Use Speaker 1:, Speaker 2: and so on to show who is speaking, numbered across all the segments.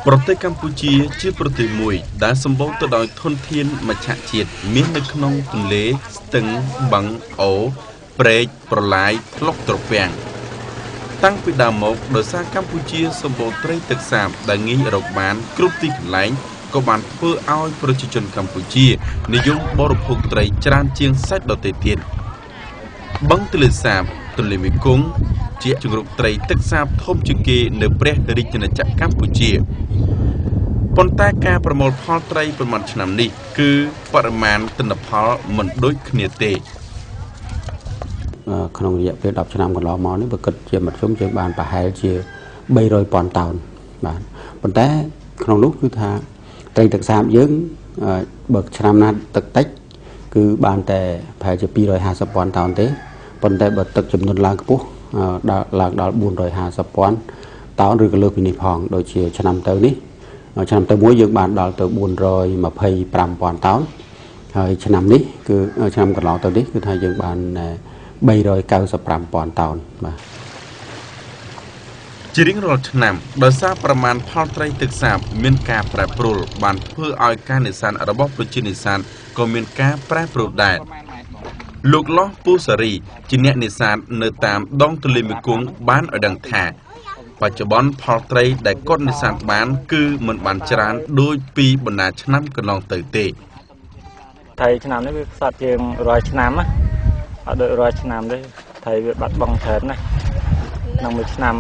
Speaker 1: ប្រទេសកម្ពុជាជាប្រទេសមួយដែលសម្បូរទៅដោយធនធានមច្ឆជាតិមាននៅក្នុងទន្លេស្ទឹងបឹងអូរព្រែកប្រឡាយផ្លុកត្រពាំងតាំងពីដើមមកដោយសារកម្ពុជាសម្បូរត្រីទឹកសាបដែលងាយរកបានគ្រប់ទីកន្លែងក៏បានធ្វើឲ្យប្រជាជនកម្ពុជានិយមបរិភោគត្រីច្រើនជាងសាច់ដទៃទៀតបឹងទន្លេសាបទន្លេមេគង្គជាជង្រុកត្រីទឹកសាបធំជាងគេនៅព្រះរាជាណាចក្រកម្ពុជាប៉ុន្តែការប្រមូលផលត្រីប្រមាណឆ្នាំនេះគឺបរិមាណទិន្នផលមិនដូចគ្នាទេ
Speaker 2: ក្នុងរយៈពេល10ឆ្នាំកន្លងមកនេះបើគិតជាមធ្យមយើងបានប្រហែលជា300,000 តោនបាទប៉ុន្តែក្នុងនោះគឺថាត្រីទឹកសាបយើងបើឆ្នាំណាទឹកតិចគឺបានតែប្រហែលជា250,000 តោនទេប៉ុន្តែបើទឹកចំនួនឡើងខ្ពស់ឡើងដល់450,000 តោនឬក៏លើសពីនេះផងដូចជាឆ្នាំទៅនេះឆ្នាំទៅមួយយើងបានដល់ទៅ425,000 តោនហើយឆ្នាំនេះគឺឆ្នាំកន្លងទៅនេះគឺថាយើងបាន395,000 តោនបាទ
Speaker 1: ជារៀងរាល់ឆ្នាំដោយសារប្រមាណផលត្រីទឹកសាបមានការប្រែប្រួលបានធ្វើឲ្យការនេសាទរបស់ប្រជានេសាទក៏មានការប្រែប្រួលដែរលោកលោះពូសារីជាអ្នកនេសាទនៅតាមដងទន្លេមេគង្គបានឲ្យដឹងថាបច្ចុប្បន្នផលត្រីដែលគាត់នេសាទបានគឺមិនបានច្រើនដូចពីបណ្ដាឆ្នាំកន្លងទៅទេ
Speaker 3: ត្រីឆ្នាំនេះវាខ្សត់ជាង100 ឆ្នាំណាអត់ដូច100 ឆ្នាំទេត្រីវាបាត់បង់ច្រើនណាស់ក្នុងមួយឆ្នាំ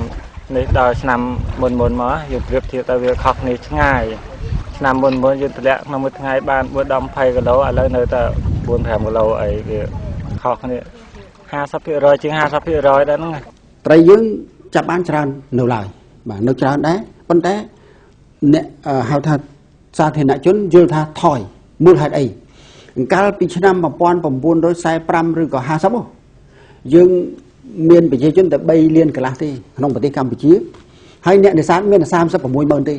Speaker 3: នេះដល់ឆ្នាំមុនមកយើងប្រៀបធៀបទៅវាខុសគ្នាឆ្ងាយឆ្នាំមុនយើងតម្លាក់ក្នុងមួយថ្ងៃបាន4-20 គីឡូឥឡូវនៅតែ4-5 គីឡូអីវាខុសគ្នា 50% ជាង 50% ដែរហ្នឹង
Speaker 2: ត្រីយើងចាប់បានច្រើននៅឡើយបាទនៅច្រើនដែរប៉ុន្តែអ្នកហៅថាសាធារណជនយល់ថាថយមូលហេតុអីកាលពីឆ្នាំ1945ឬក៏50យើងមានប្រជាជនតែ3 លានកន្លះទេក្នុងប្រទេសកម្ពុជាហើយអ្នកនេសាទមានតែ36,000ទេ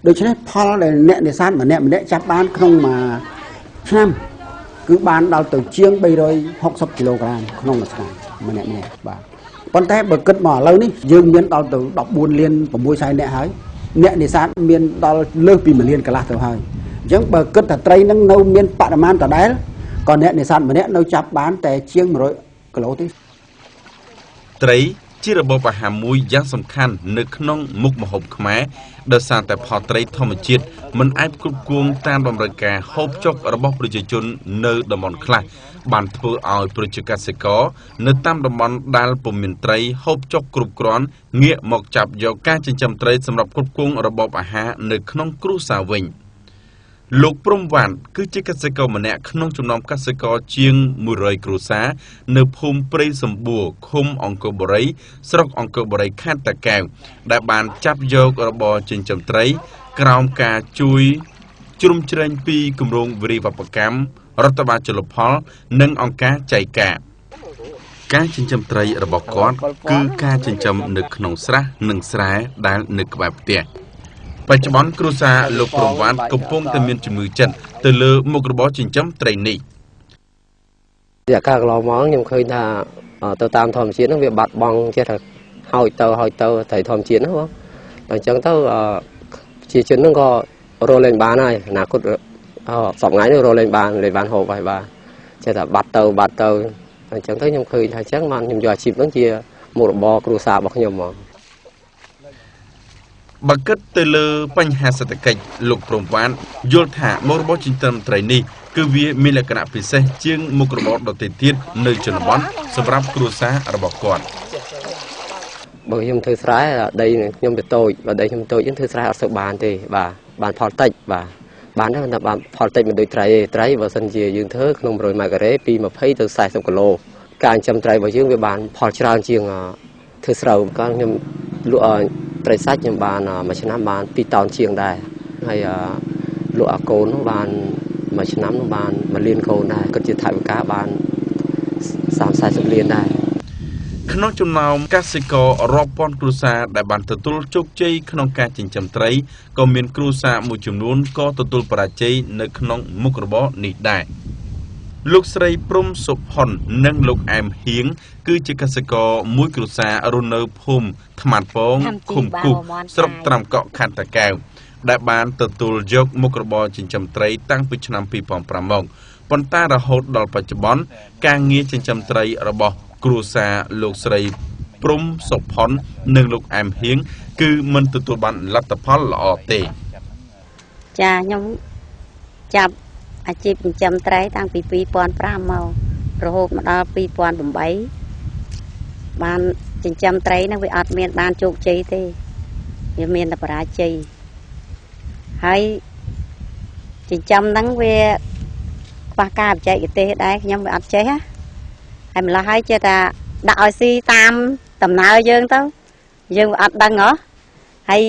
Speaker 2: ដូច្នេះផលដែលអ្នកនេសាទម្នាក់ចាប់បានក្នុងមួយឆ្នាំគឺបានដល់ទៅជាង360 គីឡូក្រាមក្នុងមួយឆ្នាំម្នាក់បាទប៉ុន្តែបើគិតមកឥឡូវនេះយើងមានដល់ទៅ14 លាន 6 សែនអ្នកហើយអ្នកនេសាទមានដល់លើសពី1 លានកន្លះទៅហើយអញ្ចឹងបើគិតថាត្រីនឹងនៅមានបរិមាណដដែលក៏អ្នកនេសាទម្នាក់នៅចាប់បានតែជាង100 គីឡូទេ
Speaker 1: ត្រីជារបបអាហារមួយយ៉ាងសំខាន់នៅក្នុងមុខម្ហូបខ្មែរដោយសារតែផលត្រីធម្មជាតិមិនអាចគ្រប់គ្រងតាមតម្រូវការហូបចុករបស់ប្រជាជននៅតំបន់ខ្លះបានធ្វើឲ្យប្រជាកសិករនៅតាមតំបន់ដែលពុំមានត្រីហូបចុកគ្រប់គ្រាន់ងាកមកចាប់យកការចិញ្ចឹមត្រីសម្រាប់គ្រប់គ្រងរបបអាហារនៅក្នុងគ្រួសារវិញលោកព្រំវ៉ាន់គឺជាកសិករម្នាក់ក្នុងចំណោមកសិករជាង100 គ្រួសារនៅភូមិព្រៃសម្បួរឃុំអង្គរបូរីស្រុកអង្គរបូរីខេត្តតាកែវដែលបានចាប់យករបរចិញ្ចឹមត្រីក្រោមការជួយជ្រោមជ្រែងពីគម្រោងវិរិយវប្បកម្មរដ្ឋបាលជលផលនិងអង្គការចៃការការចិញ្ចឹមត្រីរបស់គាត់គឺការចិញ្ចឹមនៅក្នុងស្រះនិងស្រែដែលនៅក្បែរផ្ទះបច្ចុប្បន្នគ្រួសារលោកព្រំវ៉ាន់កំពុងតែមានជំងឺចិត្តទៅលើមុខរបរចិញ្ចឹមត្រីនេះ
Speaker 4: រយៈកាលកន្លងមកខ្ញុំឃើញថាទៅតាមធម្មជាតិហ្នឹងវាបាត់បង់ចេះថាហើយទៅត្រីធម្មជាតិហ្នឹងបងតែអញ្ចឹងទៅជាជនហ្នឹងក៏រកលេងបានហើយអនាគតសប្តាហ៍នេះរកលេងបានហូបហើយបាទចេះថាបាត់ទៅអញ្ចឹងទៅខ្ញុំឃើញថាអញ្ចឹងបានខ្ញុំយកអាជីពហ្នឹងជាមុខរបរគ្រួសាររបស់ខ្ញុំមក
Speaker 1: បើគិតទៅលើបញ្ហាសេដ្ឋកិច្ចលោកព្រំវ៉ាន់យល់ថាមុខរបរចិញ្ចឹមត្រីនេះគឺវាមានលក្ខណៈពិសេសជាងមុខរបរដទៃទៀតនៅជនបទសម្រាប់គ្រួសាររបស់គាត់
Speaker 4: បើខ្ញុំធ្វើស្រែដីខ្ញុំទៅតូចបើដីខ្ញុំតូចខ្ញុំធ្វើស្រែអត់សូវបានទេបាទបានផលតិចបាទបានតែបានផលតិចមិនដូចត្រីបើសិនជាយើងធ្វើក្នុង100 ម៉ែត្រការ៉េពី20ទៅ40 គីឡូការចិញ្ចឹមត្រីរបស់យើងវាបានផលច្រើនជាងធ្វើស្រូវក៏ខ្ញុំលក់ត្រីសាច់ខ្ញុំបានមួយឆ្នាំបាន2 តោនជាងដែរហើយលក់អាកូននោះបានមួយឆ្នាំនោះបាន1 លានកូនដែរគិតជាថវិកាបាន30-40 លានដែរ
Speaker 1: ក្នុងចំណោមកសិកររាប់ពាន់គ្រួសារដែលបានទទួលជោគជ័យក្នុងការចិញ្ចឹមត្រីក៏មានគ្រួសារមួយចំនួនក៏ទទួលបរាជ័យនៅក្នុងមុខរបរនេះដែរ លោកស្រីព្រំសុផុននិងលោកអែមហៀងគឺជាកសិករមួយគ្រួសាររស់នៅភូមិថ្មាត់ពងឃុំគូស្រុកត្រាំកក់ខណ្ឌតាកែវដែលបានទទួលយកមុខរបរចិញ្ចឹមត្រីតាំងពីឆ្នាំ 2005 មកប៉ុន្តែរហូតដល់បច្ចុប្បន្នការងារចិញ្ចឹមត្រីរបស់គ្រួសារលោកស្រីព្រំសុផុននិងលោកអែមហៀងគឺមិនទទួលបានលទ្ធផលល្អទេចា
Speaker 5: ខ្ញុំចាប់អាជីពចិញ្ចឹមត្រីតាំងពី 2005 មករហូតមកដល់ 2008 បានចិញ្ចឹមត្រីហ្នឹងវាអត់មានបានជោគជ័យទេវាមានតែបរាជ័យហើយចិញ្ចឹមហ្នឹងវាខ្វះការបច្ចេកទេសដែរខ្ញុំវាអត់ចេះហើយម្ល៉េះហើយចេះតែដាក់ឲ្យស៊ីតាមដំណើរយើងទៅយើងវាអត់ដឹងហ៎ហើយ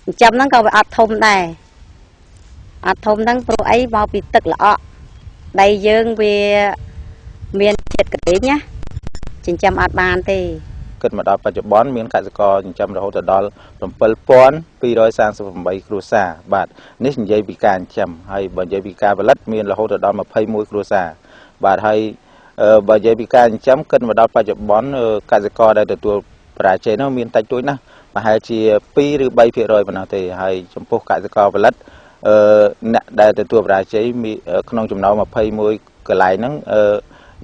Speaker 5: ចិញ្ចឹមហ្នឹងក៏វាអត់ធំដែរអត់ធំហ្នឹងព្រោះអីមកពីទឹកល្អក់ដីយើងវាមានជាតិក្រែងណាចិញ្ចឹមអត់បានទេ
Speaker 6: គិតមកដល់បច្ចុប្បន្នមានកសិករចិញ្ចឹមរហូតដល់ 7238 គ្រួសារបាទនេះនិយាយពីការចិញ្ចឹមហើយបើនិយាយពីការផលិតមានរហូតដល់ 21 គ្រួសារបាទហើយបើនិយាយពីការចិញ្ចឹមគិតមកដល់បច្ចុប្បន្នកសិករដែលទទួលបរាជ័យនោះមានតិចតួចណាស់ប្រហែលជា 2 ឬ 3% ប៉ុណ្ណោះទេហើយចំពោះកសិករផលិតអ្នកដែលទទួលបរាជ័យក្នុងចំណោម 21 កន្លែងហ្នឹង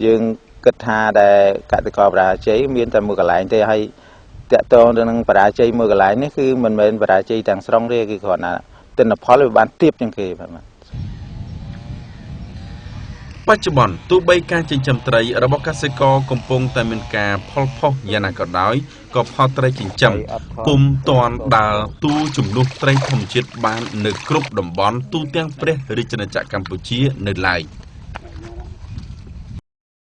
Speaker 6: យើងគិតថាដែលកសិករបរាជ័យមានតែមួយកន្លែងទេហើយតកតងទៅនឹងបរាជ័យមួយកន្លែងនេះគឺមិនមែនបរាជ័យទាំងស្រុងទេគឺគ្រាន់តែទិន្នផលវាបានទាបជាងគេបាទ
Speaker 1: បច្ចុប្បន្នទោះបីការចិញ្ចឹមត្រីរបស់កសិករកំពុងតែមានការផលផុសយ៉ាងណាក៏ដោយក៏ផលត្រីចិញ្ចឹមពុំទាន់ដើរទូជំនួសត្រីធម្មជាតិបាននៅគ្រប់តំបន់ទូទាំងព្រះរាជាណាចក្រកម្ពុជានៅឡើយ។